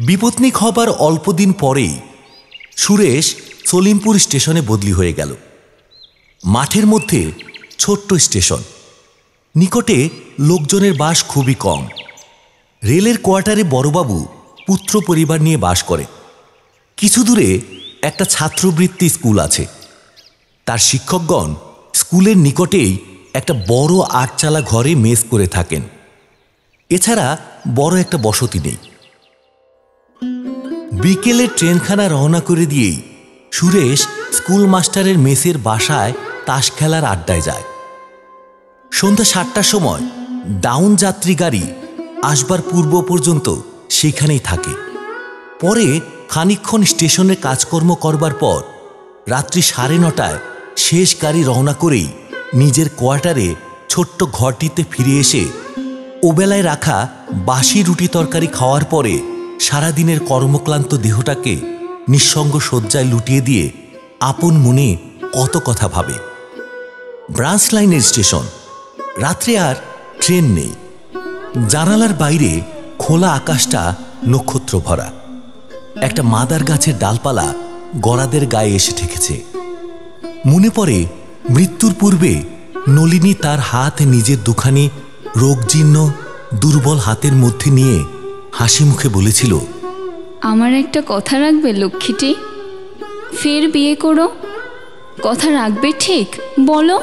বিপত্নিক হবার অল্পদিন পরেই সুরেশ সলিমপুর স্টেশনে বদলি হয়ে গেল। মাঠের মধ্যে ছোট্ট স্টেশন, নিকটে লোকজনের বাস খুবই কম। রেলের কোয়ার্টারে বড়বাবু পুত্র পরিবার নিয়ে বাস করে। কিছু দূরে একটা ছাত্রবৃত্তি স্কুল আছে। তার শিক্ষকগণ স্কুলের নিকটেই একটা বড় আটচালা ঘরে মেস করে থাকেন। এছাড়া বড় একটা বসতি নেই। বিকেলে ট্রেনখানা রওনা করে দিয়েই সুরেশ স্কুল মাস্টারের মেসের বাসায় তাস খেলার আড্ডায় যায়। সন্ধ্যা ৭টার সময় ডাউন যাত্রী গাড়ি আসবার পূর্ব পর্যন্ত সেখানেই থাকে। পরে খানিকক্ষণ স্টেশনে কাজকর্ম করবার পর রাত্রি ৯:৩০ শেষ গাড়ি রওনা করেই নিজের কোয়ার্টারে ছোট্ট ঘরটিতে ফিরে এসে ওবেলায় রাখা বাসি রুটি তরকারি খাওয়ার পরে সারাদিনের কর্মক্লান্ত দেহটাকে নিঃসঙ্গ শয্যায় লুটিয়ে দিয়ে আপন মনে কত কথা ভাবে। ব্রাঞ্চ লাইনের স্টেশন, রাত্রে আর ট্রেন নেই। জানালার বাইরে খোলা আকাশটা নক্ষত্র ভরা। একটা মাদার গাছের ডালপালা গড়াদের গায়ে এসে ঠেকেছে। মনে পড়ে মৃত্যুর পূর্বে নলিনী তার হাত নিজের দুখানি রোগজীর্ণ দুর্বল হাতের মধ্যে নিয়ে হাসি মুখে বলেছিল, আমার একটা কথা রাখবে লক্ষ্মীটি? ফের বিয়ে করো, কথা রাখবে ঠিক? বলো।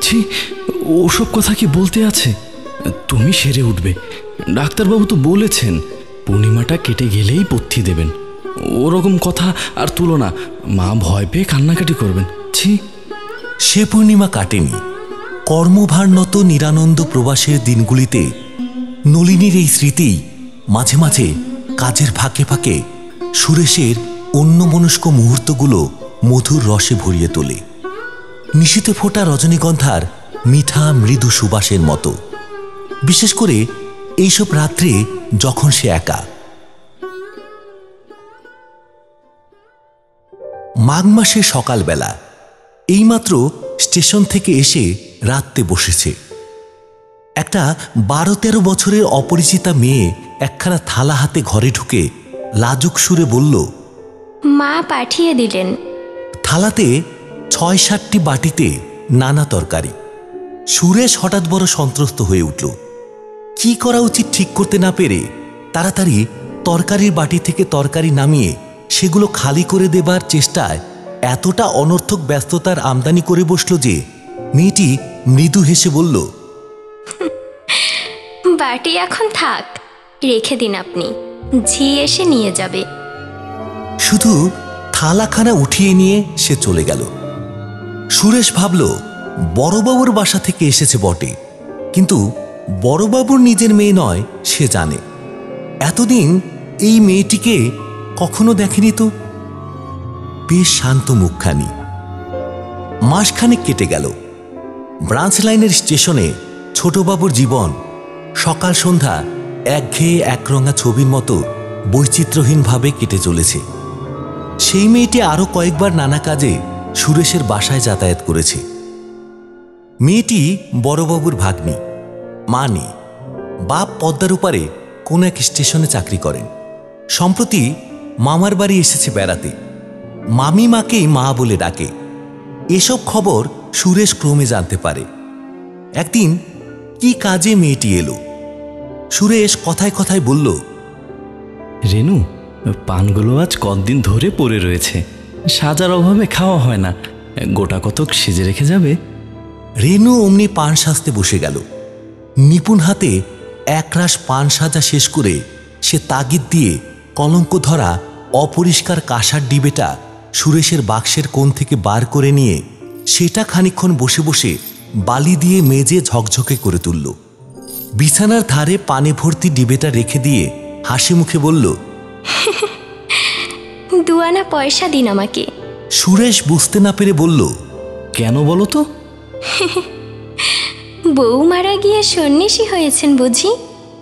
ছি, ওসব কথা কি বলতে আছে? তুমি সেরে উঠবে। ডাক্তারবাবু তো বলেছেন পূর্ণিমাটা কেটে গেলেই পথ্যি দেবেন। ওরকম কথা আর তুলো না, মা ভয় পেয়ে কান্নাকাটি করবেন। ছি। সে পূর্ণিমা কাটেনি। কর্মভারনত নিরানন্দ প্রবাসের দিনগুলিতে নলিনীর এই স্মৃতি মাঝে মাঝে কাজের ফাঁকে ফাঁকে সুরেশের অন্যমনস্ক মুহূর্তগুলো মধুর রসে ভরিয়ে তোলে। নিশীথে ফোটা রজনীগন্ধার মিঠা মৃদু সুবাসের মতো। বিশেষ করে এইসব রাত্রে যখন সে একা। মাঘ মাসের সকালবেলা এইমাত্র স্টেশন থেকে এসে রাত্রে বসেছে। একটা ১২-১৩ বছরের অপরিচিতা মেয়ে একখানা থালা হাতে ঘরে ঢুকে লাজুক সুরে বলল, মা পাঠিয়ে দিলেন। থালাতে ৬-৭টি বাটিতে নানা তরকারি। সুরেশ হঠাৎ বড় সন্ত্রস্ত হয়ে উঠল। কি করা উচিত ঠিক করতে না পেরে তাড়াতাড়ি তরকারির বাটি থেকে তরকারি নামিয়ে সেগুলো খালি করে দেবার চেষ্টায় এতটা অনর্থক ব্যস্ততার আমদানি করে বসল যে মেয়েটি মৃদু হেসে বলল, বাটি এখন থাক, রেখে দিন আপনি, ঝি এসে নিয়ে যাবে। শুধু থালাখানা উঠিয়ে নিয়ে সে চলে গেল। সুরেশ ভাবল বড়বাবুর বাসা থেকে এসেছে বটে, কিন্তু বড়বাবুর নিজের মেয়ে নয় সে জানে। এতদিন এই মেয়েটিকে কখনো দেখেনি তো। বেশ শান্ত মুখখানি। মাসখানেক কেটে গেল। ব্রাঞ্চ লাইনের স্টেশনে ছোটবাবুর জীবন সকাল সন্ধ্যা একঘেয়ে একরঙা ছবির মতো বৈচিত্র্যহীনভাবে কেটে চলেছে। সেই মেয়েটি আরও কয়েকবার নানা কাজে সুরেশের বাসায় যাতায়াত করেছে। মেয়েটি বড়বাবুর ভাগ্নি। মা নেই। বাপ পদ্মার ওপারে কোনো এক স্টেশনে চাকরি করেন। সম্প্রতি মামার বাড়ি এসেছে বেড়াতে। মামি মাকেই মা বলে ডাকে। এসব খবর সুরেশ ক্রমে জানতে পারে। একদিন কি কাজে মেয়েটি এলো। সুরেশ কথায় কথায় বলল, রেনু, পানগুলো আজ কতদিন ধরে পড়ে রয়েছে, সাজার অভাবে খাওয়া হয় না, গোটা কতক সেজে রেখে যাবে। রেনু অমনি পান সাজতে বসে গেল। নিপুণ হাতে একরাশ পান সাজা শেষ করে সে তাগিদ দিয়ে কলঙ্ক ধরা অপরিষ্কার কাঁসার ডিবেটা সুরেশের বাক্সের কোণ থেকে বার করে নিয়ে সেটা খানিকক্ষণ বসে বসে বালি দিয়ে মেজে ঝকঝকে করে তুলল। বিছানার ধারে পানে ভর্তি ডিবেটা রেখে দিয়ে হাসি মুখে বলল, 2 আনা পয়সা দিন আমাকে। সুরেশ বুঝতে না পেরে বলল, কেন বলো তো? বউ মারা গিয়ে সন্ন্যাসী হয়েছেন বুঝি?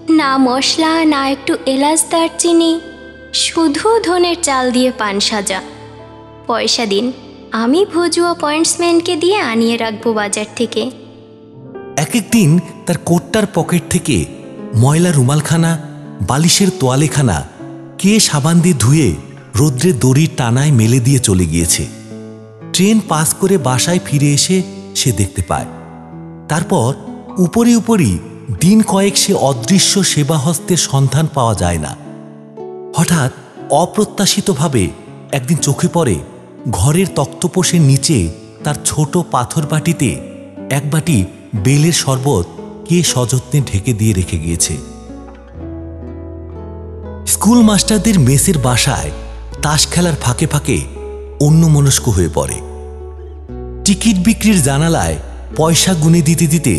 না মশলা, না একটু এলাচ দারচিনি, শুধু ধনের চাল দিয়ে পান সাজা। পয়সা দিন, আমি ভুজু অ্যাপয়েন্টসম্যানকে দিয়ে আনিয়ে রাখবো বাজার থেকে। এক একদিন তার কোটটার পকেট থেকে ময়লা রুমালখানা, বালিশের তোয়ালেখানা কে সাবান দিয়ে ধুয়ে রৌদ্রে দড়ির টানায় মেলে দিয়ে চলে গিয়েছে। ট্রেন পাস করে বাসায় ফিরে এসে সে দেখতে পায়। তারপর উপরে উপরই দিন কয়েক সে অদৃশ্য সেবাহস্তের সন্ধান পাওয়া যায় না। হঠাৎ অপ্রত্যাশিতভাবে একদিন চোখে পড়ে ঘরের তক্তপোষের নিচে তার ছোট পাথর বাটিতে এক বাটি বেলের শরবত কে সযত্নে ঢেকে দিয়ে রেখে গিয়েছে। স্কুল মাস্টারদের মেসের বাসায় তাস খেলার ফাঁকে ফাঁকে অন্যমনস্ক হয়ে পড়ে। টিকিট বিক্রির জানালায় পয়সা গুনে দিতে দিতে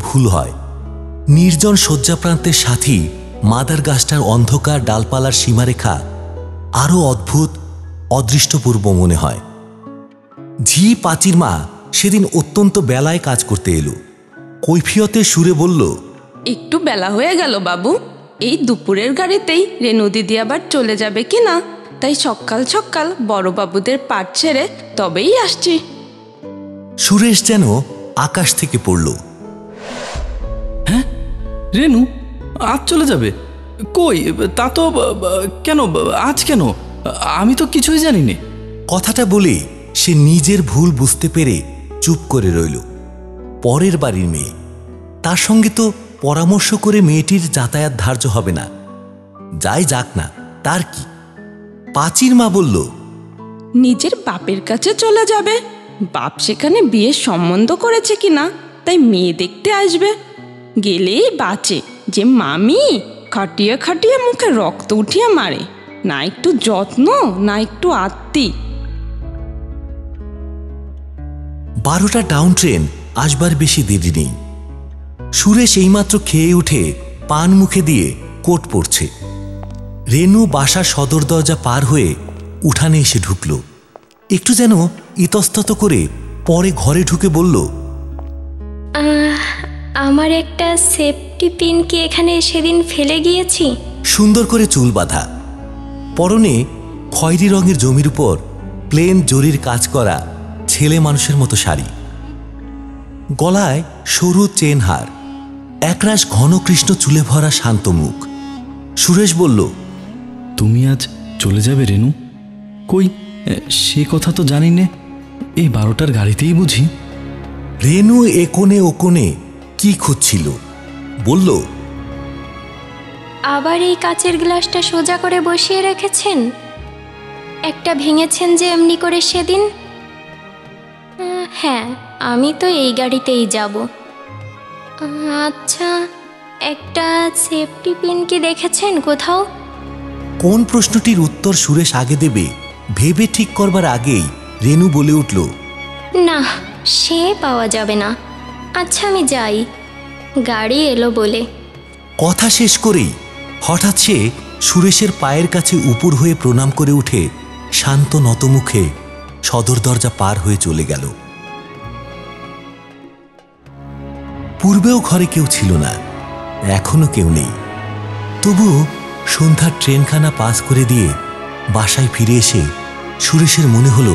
ভুল হয়। নির্জন শয্যাপ্রান্তের সাথী মাদার গাছটার অন্ধকার ডালপালার সীমারেখা আরও অদ্ভুত, অদৃষ্টপূর্ব মনে হয়। ঝি পাচির মা সেদিন অত্যন্ত বেলায় কাজ করতে এলো। কৈফিয়তের সুরে বলল, একটু বেলা হয়ে গেল বাবু, এই দুপুরের গাড়িতেই রেনু দিদি আবার চলে যাবে কি না, তাই সকাল সকাল বড়বাবুদের পাট ছেড়ে তবেই আসছি। সুরেশ যেন আকাশ থেকে পড়ল। হ্যাঁ, রেনু আজ চলে যাবে? কই, তা তো কেন, আজ কেন? আমি তো কিছুই জানি না। কথাটা বলে সে নিজের ভুল বুঝতে পেরে চুপ করে রইল। পরের বাড়ির মেয়ে, তার সঙ্গে তো পরামর্শ করে মেয়েটির যাতায়াত ধার্য হবে না। যাই যাক না, তার কি। পাচির মা বলল, নিজের বাপের কাছে চলে যাবে, বাপ সেখানে বিয়ের সম্বন্ধ করেছে কিনা তাই মেয়ে দেখতে আসবে। গেলেই বাঁচে যে মামি খাটিয়ে খাটিয়ে মুখে রক্ত উঠিয়ে মারে, না একটু যত্ন, না একটু আত্মি। 12টা ডাউন ট্রেন আসবার বেশি দেরি নেই। সুরেশ এইমাত্র খেয়ে উঠে পান মুখে দিয়ে কোট পরছে। রেনু বাসার সদর দরজা পার হয়ে উঠানে এসে ঢুকল। একটু যেন ইতস্তত করে পরে ঘরে ঢুকে বলল, আমার একটা সেফটি পিন কি এখানে সেদিন ফেলে গিয়েছি? সুন্দর করে চুল বাঁধা, পরনে খয়েরি রঙের জমির উপর প্লেন জরির কাজ করা ছেলে মানুষের মতো শাড়ি, গলায় সরু চেনহার, একরাশ ঘন কৃষ্ণ চুলে ভরা শান্ত মুখ। সুরেশ বলল, তুমি আজ চলে যাবে রেনু? কই, সে কথা তো জানি নে। এই 12টার গাড়িতেই বুঝি? রেনু একোনে ওকোনে কি খুঁজছিল, বলল, আবার এই কাচের গ্লাসটা সোজা করে বসিয়ে রেখেছেন? একটা ভেঙেছেন যে এমনি করে সেদিন। হ্যাঁ, আমি তো এই গাড়িতেই যাব। আচ্ছা, একটা সেফটি পিন কি দেখেছেন কোথাও? কোন প্রশ্নটির উত্তর সুরেশ আগে দেবে ভেবে ঠিক করবার আগেই রেনু বলে উঠল, না, সে পাওয়া যাবে না। আচ্ছা, আমি যাই, গাড়ি এলো বলে। কথা শেষ করেই হঠাৎ সে সুরেশের পায়ের কাছে উপুর হয়ে প্রণাম করে উঠে শান্ত নতমুখে সদর দরজা পার হয়ে চলে গেল। পূর্বেও ঘরে কেউ ছিল না, এখনো কেউ নেই। তবু সন্ধ্যার ট্রেনখানা পাস করে দিয়ে বাসায় ফিরে এসে সুরেশের মনে হলো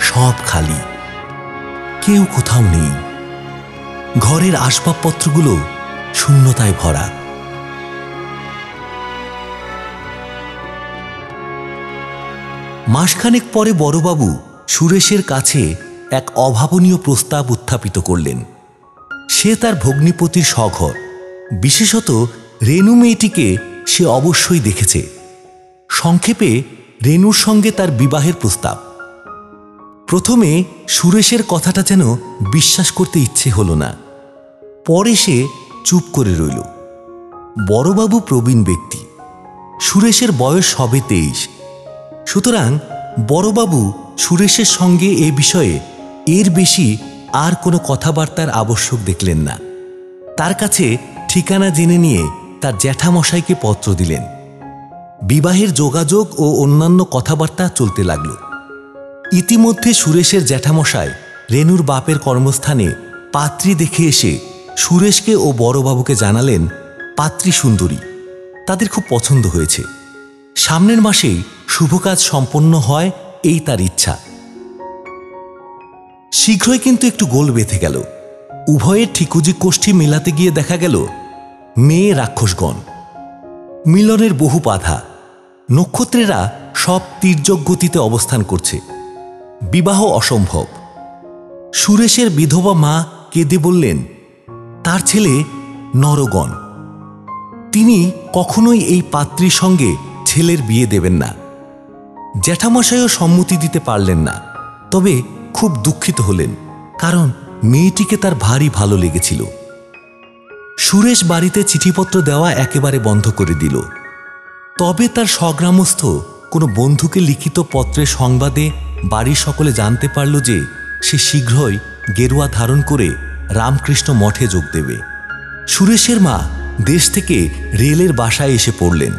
সব খালি, কেউ কোথাও নেই। ঘরের আসবাবপত্রগুলো শূন্যতায় ভরা। মাসখানেক পরে বড়বাবু সুরেশের কাছে এক অভাবনীয় প্রস্তাব উত্থাপিত করলেন। সে তার ভগ্নিপতির সঘর, বিশেষত রেনু মেয়েটিকে সে অবশ্যই দেখেছে। সংক্ষেপে রেনুর সঙ্গে তার বিবাহের প্রস্তাব। প্রথমে সুরেশের কথাটা যেন বিশ্বাস করতে ইচ্ছে হলো না, পরে সে চুপ করে রইল। বড়বাবু প্রবীণ ব্যক্তি, সুরেশের বয়স হবে 23। সুতরাং বড়বাবু সুরেশের সঙ্গে এ বিষয়ে এর বেশি আর কোনো কথাবার্তার আবশ্যক দেখলেন না। তার কাছে ঠিকানা জেনে নিয়ে তার জ্যাঠামশাইকে পত্র দিলেন। বিবাহের যোগাযোগ ও অন্যান্য কথাবার্তা চলতে লাগল। ইতিমধ্যে সুরেশের জ্যাঠামশাই রেনুর বাপের কর্মস্থানে পাত্রী দেখে এসে সুরেশকে ও বড়বাবুকে জানালেন পাত্রী সুন্দরী, তাদের খুব পছন্দ হয়েছে। সামনের মাসেই শুভ কাজ সম্পন্ন হয়, এই তার ইচ্ছা। শীঘ্রই কিন্তু একটু গোল বেঁধে গেল। উভয়ের ঠিকুজি কোষ্ঠী মেলাতে গিয়ে দেখা গেল মেয়ে রাক্ষসগণ। মিলনের বহু বাধা, নক্ষত্রেরা সব তীর্যক গতিতে অবস্থান করছে। বিবাহ অসম্ভব। সুরেশের বিধবা মা কেঁদে বললেন তার ছেলে নরগণ, তিনি কখনোই এই পাত্রীর সঙ্গে ছেলের বিয়ে দেবেন না। জ্যাঠামশাইও সম্মতি দিতে পারলেন না, তবে খুব দুঃখিত হলেন, কারণ মেয়েটিকে তার ভারী ভালো লেগেছিল। সুরেশ বাড়িতে চিঠিপত্র দেওয়া একেবারে বন্ধ করে দিল। তবে তার স্বগ্রামস্থ কোনো বন্ধুকে লিখিত পত্রের সংবাদে বাড়ির সকলে জানতে পারল যে সে শীঘ্রই গেরুয়া ধারণ করে রামকৃষ্ণ মঠে যোগ দেবে। সুরেশের মা দেশ থেকে রেলের বাসায় এসে পড়লেন।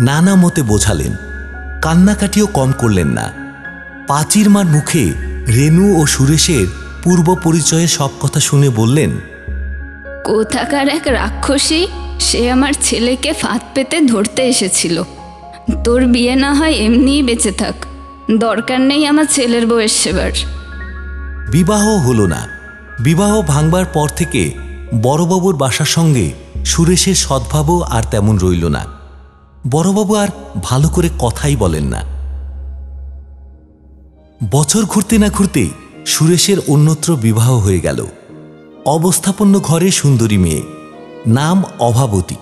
নানা মতে বোঝালেন, কান্নাকাটিও কম করলেন না। পাঁচির মার মুখে রেনু ও সুরেশের পূর্ব পরিচয়ে সব কথা শুনে বললেন, কোথাকার এক রাক্ষসী, সে আমার ছেলেকে ফাঁদ পেতে ধরতে এসেছিল। তোর বিয়ে না হয় এমনিই বেঁচে থাক, দরকার নেই আমার ছেলের বউয়ের সেবার। বিবাহ হল না। বিবাহ ভাঙবার পর থেকে বড়বাবুর বাসার সঙ্গে সুরেশের সদ্ভাবও আর তেমন রইল না। বড়বাবু আর ভালো করে কথাই বলেন না। বছর ঘুরতে না ঘুরতে সুরেশের অন্যত্র বিবাহ হয়ে গেল। অবস্থাপন্ন ঘরে সুন্দরী মেয়ে, নাম অভাবতী,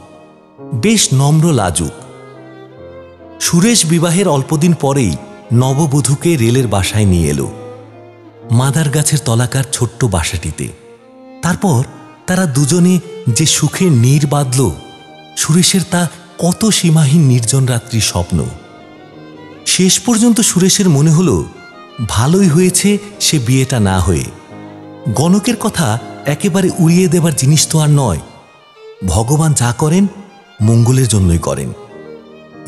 বেশ নম্র লাজুক। সুরেশ বিবাহের অল্পদিন পরেই নববধূকে রেলের বাসায় নিয়ে এলো, মাদার গাছের তলাকার ছোট্ট বাসাটিতে। তারপর তারা দুজনে যে সুখে নীর বাঁধল, সুরেশের তা কত সীমাহীন নির্জন রাত্রির স্বপ্ন। শেষ পর্যন্ত সুরেশের মনে হলো ভালোই হয়েছে সে বিয়েটা না হয়ে। গণকের কথা একেবারে উড়িয়ে দেবার জিনিস তো আর নয়। ভগবান যা করেন মঙ্গলের জন্যই করেন।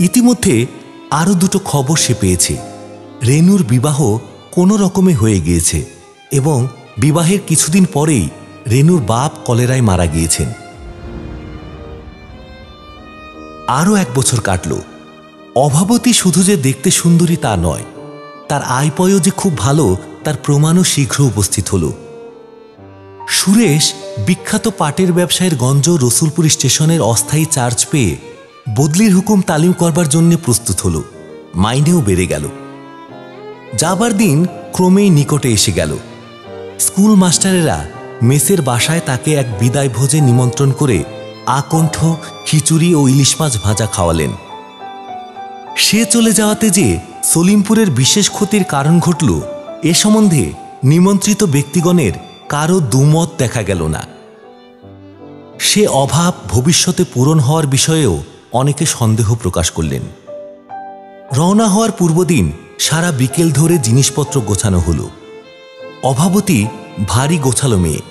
ইতিমধ্যে আরও দুটো খবর সে পেয়েছে। রেনুর বিবাহ কোনো রকমে হয়ে গিয়েছে এবং বিবাহের কিছুদিন পরেই রেনুর বাপ কলেরায় মারা গিয়েছেন। আরও 1 বছর কাটল। অভাবতী শুধু যে দেখতে সুন্দরী তা নয়, তার আয়পয়ও যে খুব ভালো তার প্রমাণও শীঘ্র উপস্থিত হল। সুরেশ বিখ্যাত পাটের ব্যবসায়ের গঞ্জ রসুলপুর স্টেশনের অস্থায়ী চার্জ পেয়ে বদলির হুকুম তালিম করবার জন্য প্রস্তুত হল। মাইনেও বেড়ে গেল। যাবার দিন ক্রমেই নিকটে এসে গেল। স্কুল মাস্টারেরা মেসের বাসায় তাকে এক বিদায় ভোজে নিমন্ত্রণ করে আকণ্ঠ, খিচুড়ি ও ইলিশ মাছ ভাজা খাওয়ালেন। সে চলে যাওয়াতে যে সলিমপুরের বিশেষ ক্ষতির কারণ ঘটল, এ সম্বন্ধে নিমন্ত্রিত ব্যক্তিগণের কারো দুমত দেখা গেল না। সে অভাব ভবিষ্যতে পূরণ হওয়ার বিষয়েও অনেকে সন্দেহ প্রকাশ করলেন। রওনা হওয়ার পূর্বদিন সারা বিকেল ধরে জিনিসপত্র গোছানো হলো। অভাবতী ভারী গোছালো মেয়ে।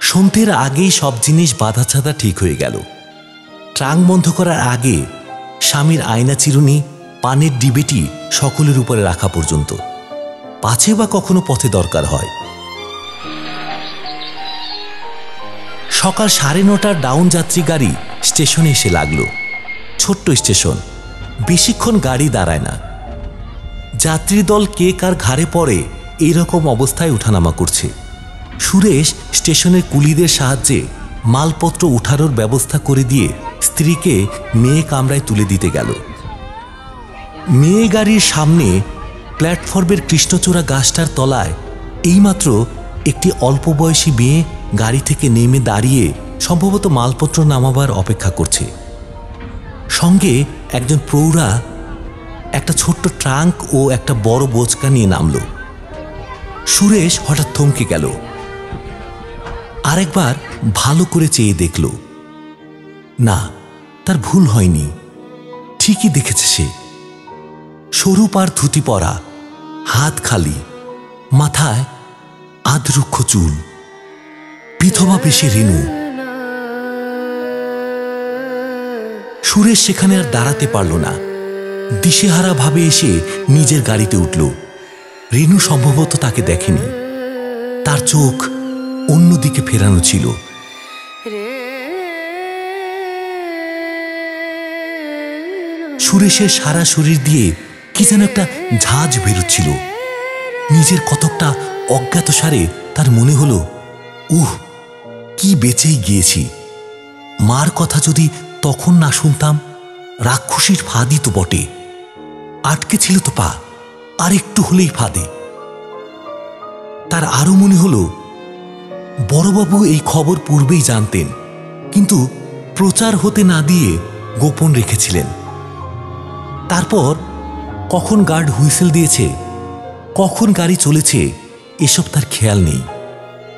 সন্ধ্যের আগেই সব জিনিস বাঁধাছাদা ঠিক হয়ে গেল। ট্রাঙ্ক বন্ধ করার আগে স্বামীর আয়না চিরুনি, পানের ডিবেটি সকলের উপরে রাখা পর্যন্ত, পাছে বা কখনো পথে দরকার হয়। সকাল 9:30টার ডাউন যাত্রী গাড়ি স্টেশনে এসে লাগলো। ছোট্ট স্টেশন, বেশিক্ষণ গাড়ি দাঁড়ায় না। যাত্রী দল কে কার ঘাড়ে পড়ে এইরকম অবস্থায় উঠানামা করছে। সুরেশ স্টেশনের কুলিদের সাহায্যে মালপত্র উঠানোর ব্যবস্থা করে দিয়ে স্ত্রীকে মেয়ে কামরায় তুলে দিতে গেল। মেয়ে গাড়ির সামনে প্ল্যাটফর্মের কৃষ্ণচূড়া গাছটার তলায় এইমাত্র একটি অল্প বয়সী মেয়ে গাড়ি থেকে নেমে দাঁড়িয়ে সম্ভবত মালপত্র নামাবার অপেক্ষা করছে। সঙ্গে একজন প্রৌঢ়া একটা ছোট্ট ট্রাঙ্ক ও একটা বড় বোচকা নিয়ে নামল। সুরেশ হঠাৎ থমকে গেল। আরেকবার ভালো করে চেয়ে দেখল, না, তার ভুল হয়নি, ঠিকই দেখেছে সে। সরু পার ধুতি পরা, হাত খালি, মাথায় আধরুক্ষ চুল, বিধবা বেশে রেনু। সুরেশ সেখানে আর দাঁড়াতে পারল না। দিশেহারা ভাবে এসে নিজের গাড়িতে উঠল। রেনু সম্ভবত তাকে দেখেনি, তার চোখ অন্যদিকে ফেরানো ছিল। সুরেশের সারা শরীর দিয়ে কি যেন একটা ঝাঁজ বেরোচ্ছিল। নিজের কতকটা অজ্ঞাতসারে তার মনে হলো, কি বেঁচেই গিয়েছি। মার কথা যদি তখন না শুনতাম, রাক্ষসীর ফাঁদই তো বটে, আটকে ছিল তো পা, আর একটু হলেই ফাঁদে। তার আরো মনে হলো, বড়বাবু এই খবর পূর্বেই জানতেন, কিন্তু প্রচার হতে না দিয়ে গোপন রেখেছিলেন। তারপর কখন গার্ড হুইসেল দিয়েছে, কখন গাড়ি চলেছে, এসব তার খেয়াল নেই।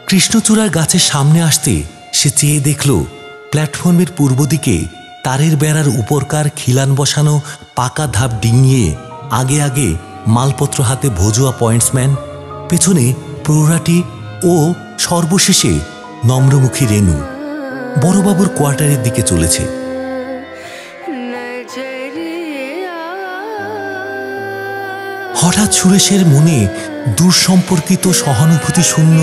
কৃষ্ণচূড়ার গাছের সামনে আসতে সে চেয়ে দেখল প্ল্যাটফর্মের পূর্ব দিকে তারের বেড়ার উপরকার খিলান বসানো পাকা ধাপ ডিঙিয়ে আগে আগে মালপত্র হাতে ভজুয়া পয়েন্টসম্যান, পেছনে প্রৌঢ়াটি ও সর্বশেষে নম্রমুখী রেনু বড়বাবুর কোয়ার্টারের দিকে চলেছে। হঠাৎ সুরেশের মনে দূরসম্পর্কিত সহানুভূতি শূন্য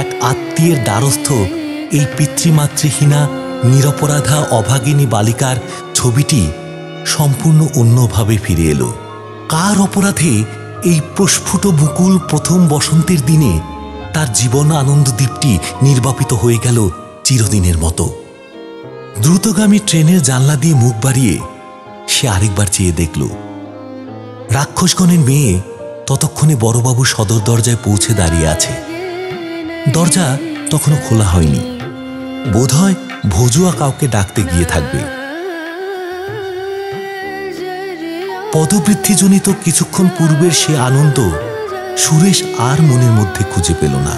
এক আত্মীয়ের দ্বারস্থ এই পিতৃমাতৃহীনা নিরপরাধা অভাগিনী বালিকার ছবিটি সম্পূর্ণ অন্যভাবে ফিরে এলো। কার অপরাধে এই প্রস্ফুট মুকুল প্রথম বসন্তের দিনে তার জীবন আনন্দ দ্বীপটি নির্বাপিত হয়ে গেল চিরদিনের মতো। দ্রুতগামী ট্রেনের জানলা দিয়ে মুখ বাড়িয়ে সে আরেকবার চেয়ে দেখল, রাক্ষসগণের মেয়ে ততক্ষণে বড়বাবুর সদর দরজায় পৌঁছে দাঁড়িয়ে আছে। দরজা তখনও খোলা হয়নি, বোধহয় ভজুয়া কাউকে ডাকতে গিয়ে থাকবে। পদবৃদ্ধিজনিত কিছুক্ষণ পূর্বের সে আনন্দ সুরেশ আর মনের মধ্যে খুঁজে পেল না।